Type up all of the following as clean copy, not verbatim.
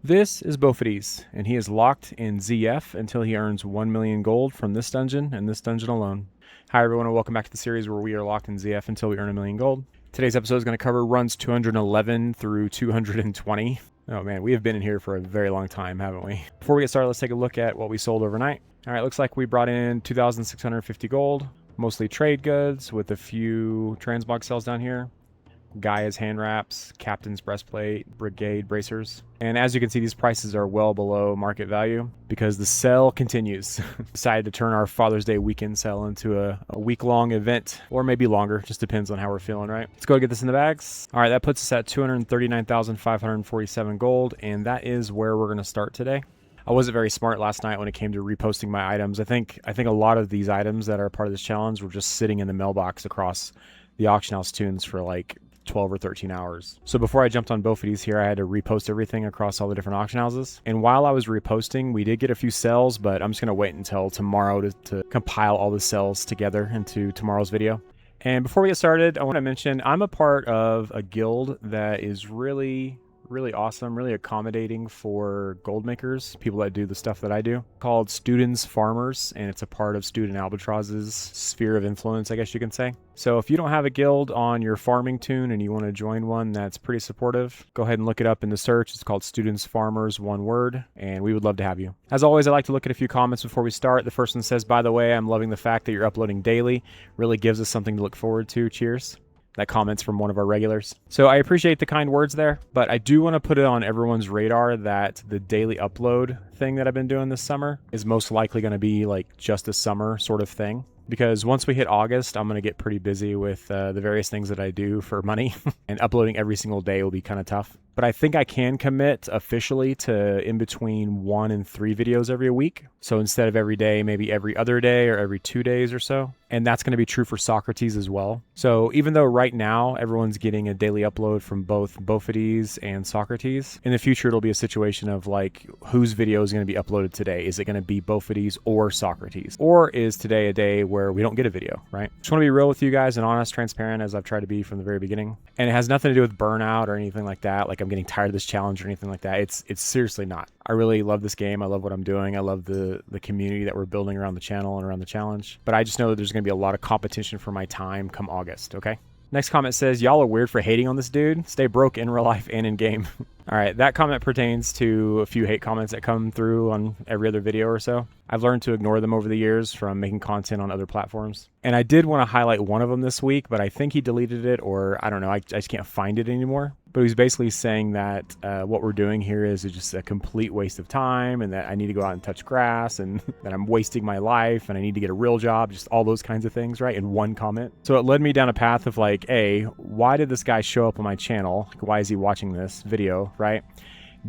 This is Bofades, and he is locked in ZF until he earns 1 million gold from this dungeon and this dungeon alone. Hi everyone, and welcome back to the series where we are locked in ZF until we earn 1 million gold. Today's episode is going to cover runs 211 through 220. Oh man, we have been in here for a very long time, haven't we? Before we get started, let's take a look at what we sold overnight. Alright, looks like we brought in 2,650 gold, mostly trade goods with a few transmog cells down here. Gaia's hand wraps, Captain's breastplate, Brigade bracers. And as you can see, these prices are well below market value because the sale continues. Decided to turn our Father's Day weekend sale into a week-long event, or maybe longer, just depends on how we're feeling, right? Let's go get this in the bags. All right, that puts us at 239,547 gold, and that is where we're gonna start today. I wasn't very smart last night when it came to reposting my items. I think a lot of these items that are part of this challenge were just sitting in the mailbox across the auction house tunes for like 12 or 13 hours. So before I jumped on Bofades here, I had to repost everything across all the different auction houses. And while I was reposting, we did get a few sales, but I'm just going to wait until tomorrow to compile all the sales together into tomorrow's video. And before we get started, I want to mention I'm a part of a guild that is really awesome, really accommodating for gold makers, people that do the stuff that I do, called Students Farmers, and it's a part of Student Albatross's sphere of influence, I guess you can say. So if you don't have a guild on your farming tune and you want to join one that's pretty supportive, go ahead and look it up in the search. It's called Students Farmers, one word, and we would love to have you. As always, I like to look at a few comments before we start. The first one says, by the way, I'm loving the fact that you're uploading daily. Really gives us something to look forward to. Cheers. That comment's from one of our regulars. So I appreciate the kind words there, but I do want to put it on everyone's radar that the daily upload thing that I've been doing this summer is most likely going to be like just a summer sort of thing. Because once we hit August, I'm going to get pretty busy with the various things that I do for money, and uploading every single day will be kind of tough. But I think I can commit officially to in between 1 and 3 videos every week. So instead of every day, maybe every other day or every 2 days or so. And that's going to be true for Socrates as well. So even though right now everyone's getting a daily upload from both Bofades and Socrates, in the future it'll be a situation of like, whose video is going to be uploaded today? Is it going to be Bofades or Socrates? Or is today a day where we don't get a video, right? Just want to be real with you guys and honest, transparent, as I've tried to be from the very beginning. And it has nothing to do with burnout or anything like that. Like I'm getting tired of this challenge or anything like that. It's seriously not. I really love this game. I love what I'm doing. I love the community that we're building around the channel and around the challenge. But I just know that there's going to be a lot of competition for my time come August, okay? Next comment says, y'all are weird for hating on this dude. Stay broke in real life and in game. All right, that comment pertains to a few hate comments that come through on every other video or so. I've learned to ignore them over the years from making content on other platforms. And I did want to highlight one of them this week, but I think he deleted it, or I don't know, I just can't find it anymore. But he was basically saying that what we're doing here is just a complete waste of time, and that I need to go out and touch grass, and that I'm wasting my life, and I need to get a real job, just all those kinds of things, right, in one comment. So it led me down a path of like, A, why did this guy show up on my channel? Like, why is he watching this video, right?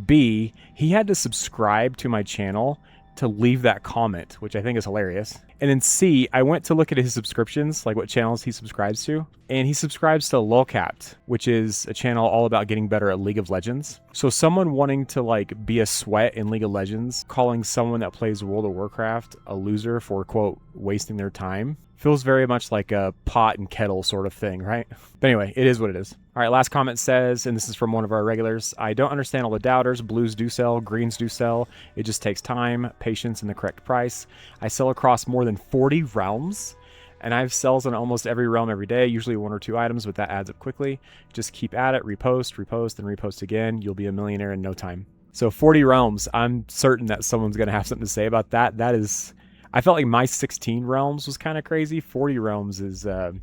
B, he had to subscribe to my channel to leave that comment, which I think is hilarious. And then C, I went to look at his subscriptions, like what channels he subscribes to, and he subscribes to Lolcat, which is a channel all about getting better at League of Legends. So someone wanting to like be a sweat in League of Legends, calling someone that plays World of Warcraft a loser for, quote, wasting their time, feels very much like a pot and kettle sort of thing, right? But anyway, it is what it is. All right, last comment says, and this is from one of our regulars, I don't understand all the doubters. Blues do sell, greens do sell. It just takes time, patience, and the correct price. I sell across more than 40 realms, and I have sells on almost every realm every day, usually 1 or 2 items, but that adds up quickly. Just keep at it, repost, repost, and repost again. You'll be a millionaire in no time. So 40 realms, I'm certain that someone's going to have something to say about that. That is, I felt like my 16 realms was kind of crazy. 40 realms is a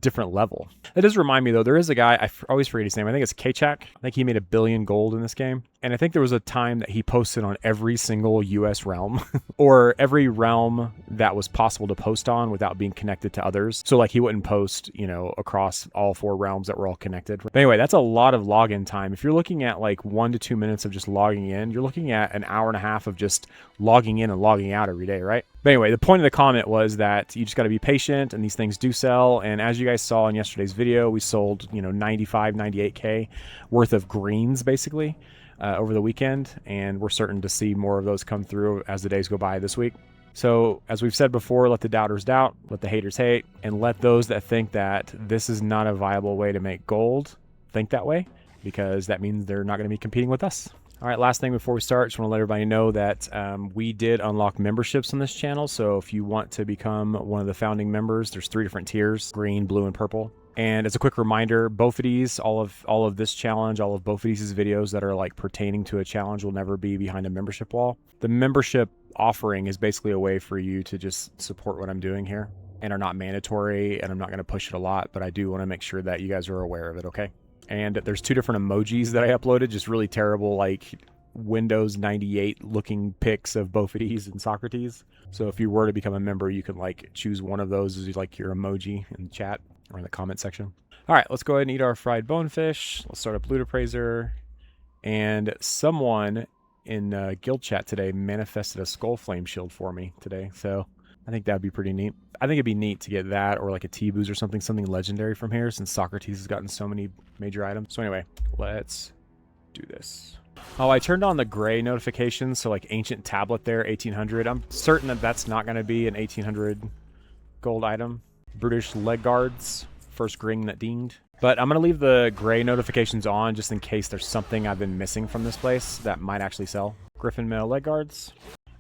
different level. That does remind me though, there is a guy, I always forget his name. I think it's Kachak. I think he made 1 billion gold in this game. And I think there was a time that he posted on every single US realm or every realm that was possible to post on without being connected to others. So like he wouldn't post, you know, across all 4 realms that were all connected. But anyway, that's a lot of login time. If you're looking at like 1 to 2 minutes of just logging in, you're looking at an hour and a half of just logging in and logging out every day, right? But anyway, the point of the comment was that you just got to be patient, and these things do sell. And as you guys saw in yesterday's video, we sold, 95, 98K worth of greens basically over the weekend. And we're certain to see more of those come through as the days go by this week. So as we've said before, let the doubters doubt, let the haters hate, and let those that think that this is not a viable way to make gold think that way. because that means they're not going to be competing with us. All right, last thing before we start, just want to let everybody know that we did unlock memberships on this channel. So if you want to become one of the founding members, there's 3 different tiers: green, blue, and purple. And as a quick reminder, Bofades, all of this challenge, all of Bofades' videos that are like pertaining to a challenge will never be behind a membership wall. The membership offering is basically a way for you to just support what I'm doing here, and are not mandatory, and I'm not going to push it a lot, but I do want to make sure that you guys are aware of it, okay? And there's 2 different emojis that I uploaded, just really terrible, like Windows 98 looking pics of Bofades and Socrates. So if you were to become a member, you can like choose one of those as like your emoji in the chat or in the comment section. All right, let's go ahead and eat our fried bonefish. Let's start up Loot Appraiser. And someone in guild chat today manifested a skull flame shield for me today. So I think that'd be pretty neat. I think it'd be neat to get that or like a T-Boost or something legendary from here, since Socrates has gotten so many major items. So anyway, let's do this. Oh, I turned on the gray notifications, so like ancient tablet there, 1800. I'm certain that that's not going to be an 1800 gold item. Brutish leg guards, first ring that dinged. But I'm going to leave the gray notifications on just in case there's something I've been missing from this place that might actually sell. Griffin mail leg guards.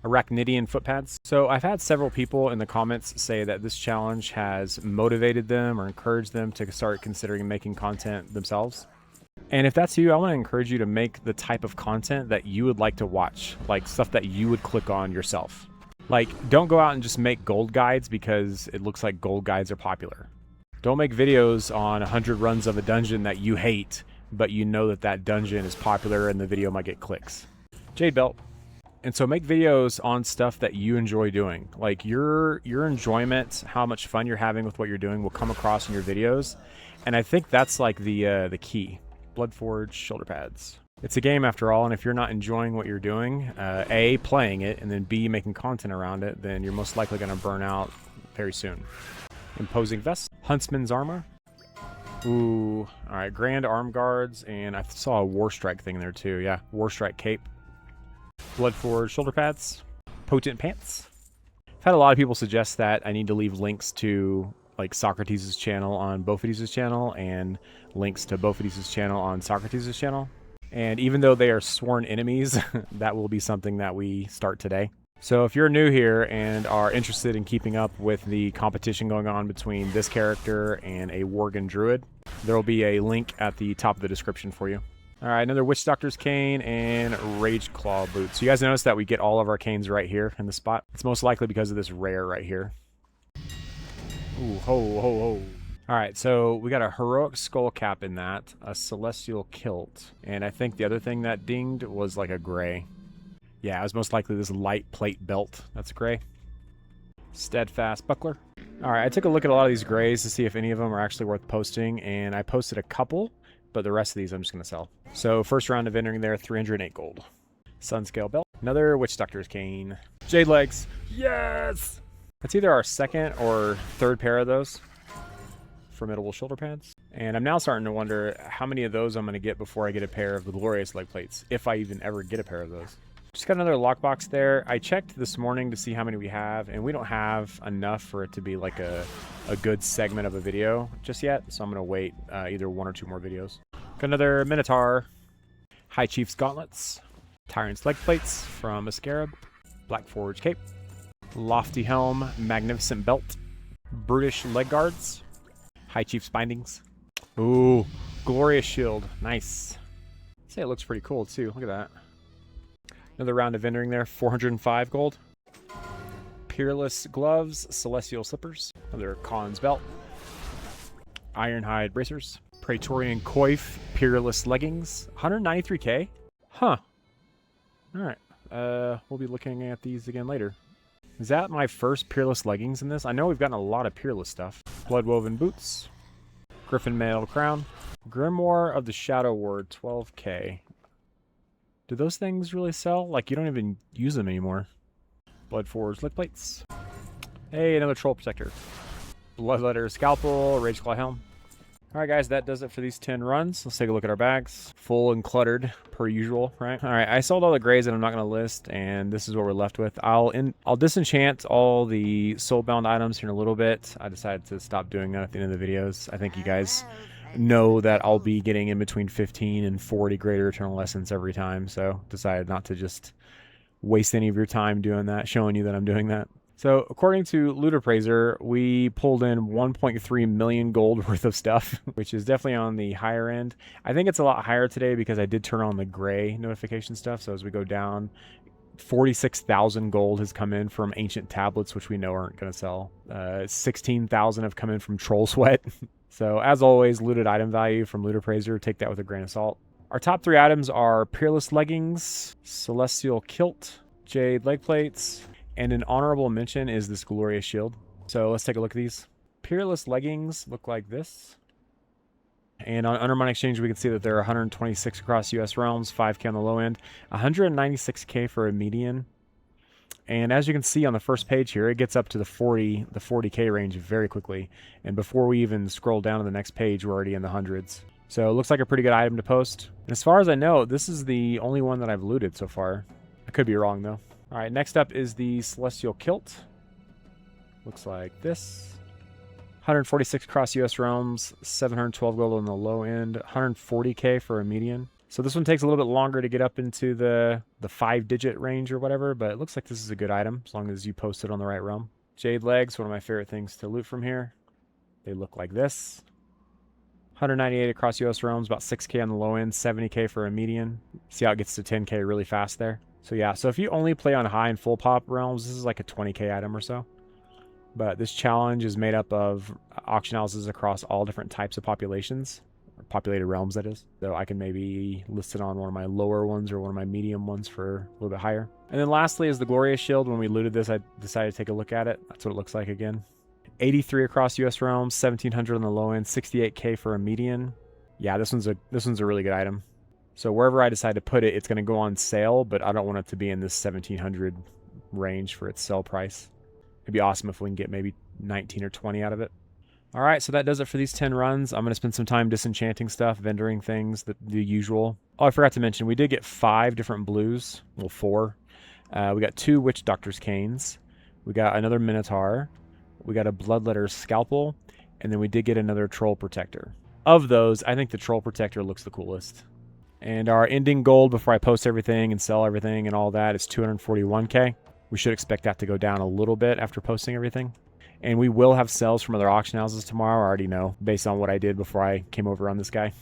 Arachnidian footpads. So I've had several people in the comments say that this challenge has motivated them or encouraged them to start considering making content themselves. And if that's you, I want to encourage you to make the type of content that you would like to watch, like stuff that you would click on yourself. Like, don't go out and just make gold guides because it looks like gold guides are popular. Don't make videos on 100 runs of a dungeon that you hate, but you know that that dungeon is popular and the video might get clicks. Jade belt. And so make videos on stuff that you enjoy doing. Like your enjoyment, how much fun you're having with what you're doing will come across in your videos. And I think that's like the key. Bloodforged shoulder pads. It's a game after all, and if you're not enjoying what you're doing, A, playing it, and then B, making content around it, then you're most likely going to burn out very soon. Imposing vest. Huntsman's armor. Ooh, all right, grand arm guards, and I saw a war strike thing there too. Yeah, war strike cape. Bloodforged shoulder pads. Potent pants. I've had a lot of people suggest that I need to leave links to like Socrates' channel on Bofades' channel and links to Bofades' channel on Socrates' channel. And even though they are sworn enemies, that will be something that we start today. So if you're new here and are interested in keeping up with the competition going on between this character and a Worgen Druid, there will be a link at the top of the description for you. All right, another Witch Doctor's Cane and Rage Claw boots. So you guys notice that we get all of our canes right here in the spot? It's most likely because of this rare right here. Ooh, ho, ho, ho. All right, so we got a Heroic Skull Cap in that, a Celestial Kilt, and I think the other thing that dinged was like a gray. Yeah, it was most likely this light plate belt. That's gray. Steadfast Buckler. All right, I took a look at a lot of these grays to see if any of them are actually worth posting, and I posted a couple, but the rest of these I'm just going to sell. So first round of entering there, 308 gold. Sunscale belt. Another Witch Doctor's Cane. Jade legs. Yes! That's either our second or third pair of those. Formidable shoulder pads. And I'm now starting to wonder how many of those I'm going to get before I get a pair of the glorious leg plates, if I even ever get a pair of those. Just got another lockbox there. I checked this morning to see how many we have, and we don't have enough for it to be like a good segment of a video just yet, so I'm going to wait either 1 or 2 more videos. Got another Minotaur. High Chief's Gauntlets. Tyrant's leg plates from a Scarab. Black Forge cape. Lofty helm. Magnificent belt. Brutish leg guards. High Chief's bindings. Ooh, glorious shield. Nice. I'd say it looks pretty cool too. Look at that. Another round of entering there. 405 gold. Peerless gloves. Celestial slippers. Another Khan's belt. Ironhide bracers. Praetorian coif. Peerless leggings. 193k. Huh. All right. We'll be looking at these again later. Is that my first Peerless leggings in this? I know we've gotten a lot of Peerless stuff. Bloodwoven boots. Griffin mail crown. Grimoire of the Shadow Word, 12k. Do those things really sell? Like, you don't even use them anymore. Bloodforged leg plates. Hey, another Troll Protector. Bloodletter Scalpel, Rage Claw Helm. Alright guys, that does it for these 10 runs. Let's take a look at our bags. Full and cluttered, per usual, right? Alright, I sold all the grays that I'm not going to list, and this is what we're left with. I'll disenchant all the soulbound items here in a little bit. I decided to stop doing that at the end of the videos. I think you guys know that I'll be getting in between 15 and 40 greater eternal essence every time, so decided not to just waste any of your time doing that, showing you that I'm doing that. So according to Loot Appraiser, we pulled in 1.3 million gold worth of stuff, which is definitely on the higher end. I think it's a lot higher today because I did turn on the gray notification stuff. So as we go down, 46,000 gold has come in from ancient tablets, which we know aren't going to sell. 16,000 have come in from troll sweat. So as always, looted item value from Loot Appraiser, take that with a grain of salt. Our top 3 items are Peerless Leggings, Celestial Kilt, Jade Leg Plates, and an honorable mention is this Glorious Shield. So let's take a look at these. Peerless Leggings look like this. And on Undermine Exchange, we can see that there are 126 across US realms, 5k on the low end, 196k for a median. And as you can see on the first page here, it gets up to the 40k range very quickly. And before we even scroll down to the next page, we're already in the hundreds. So it looks like a pretty good item to post. And as far as I know, this is the only one that I've looted so far. I could be wrong though. All right, next up is the Celestial Kilt. Looks like this. 146 across US realms, 712 gold on the low end, 140k for a median. So this one takes a little bit longer to get up into the 5-digit range or whatever, but it looks like this is a good item as long as you post it on the right realm. Jade Legs, one of my favorite things to loot from here. They look like this. 198 across US realms, about 6k on the low end, 70k for a median. See how it gets to 10k really fast there. So yeah, so if you only play on high and full pop realms, this is like a 20k item or so. But this challenge is made up of auction houses across all different types of populations, or populated realms that is. So I can maybe list it on one of my lower ones or one of my medium ones for a little bit higher. And then lastly is the Glorious Shield. When we looted this, I decided to take a look at it. That's what it looks like again. 83 across US realms, 1700 on the low end, 68k for a median. Yeah, this one's a really good item. So wherever I decide to put it, it's going to go on sale, but I don't want it to be in this 1700 range for its sell price. It'd be awesome if we can get maybe 19 or 20 out of it. All right, so that does it for these 10 runs. I'm going to spend some time disenchanting stuff, vendoring things, the usual. Oh, I forgot to mention, we did get 5 different blues. Well, 4. We got 2 Witch Doctor's Canes. We got another Minotaur. We got a Bloodletter's Scalpel. And then we did get another Troll Protector. Of those, I think the Troll Protector looks the coolest. And our ending gold before I post everything and sell everything and all that is 241k. We should expect that to go down a little bit after posting everything. And we will have sales from other auction houses tomorrow. I already know based on what I did before I came over on this guy.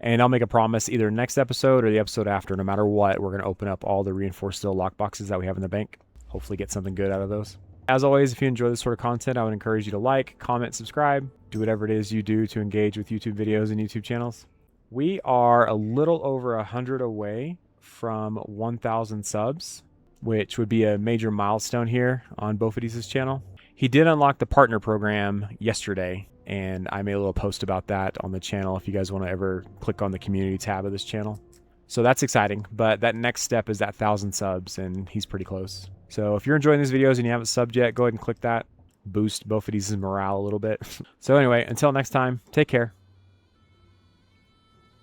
And I'll make a promise either next episode or the episode after, no matter what, we're going to open up all the reinforced steel lockboxes that we have in the bank. Hopefully get something good out of those. As always, if you enjoy this sort of content, I would encourage you to like, comment, subscribe, do whatever it is you do to engage with YouTube videos and YouTube channels. We are a little over 100 away from 1,000 subs, which would be a major milestone here on Bofades' channel. He did unlock the partner program yesterday, and I made a little post about that on the channel if you guys want to ever click on the community tab of this channel. So that's exciting, but that next step is that 1,000 subs, and he's pretty close. So if you're enjoying these videos and you haven't subbed yet, go ahead and click that. Boost Bofades' morale a little bit. So anyway, until next time, take care.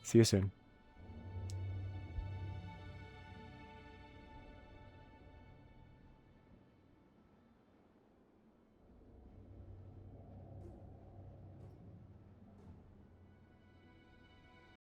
See you soon.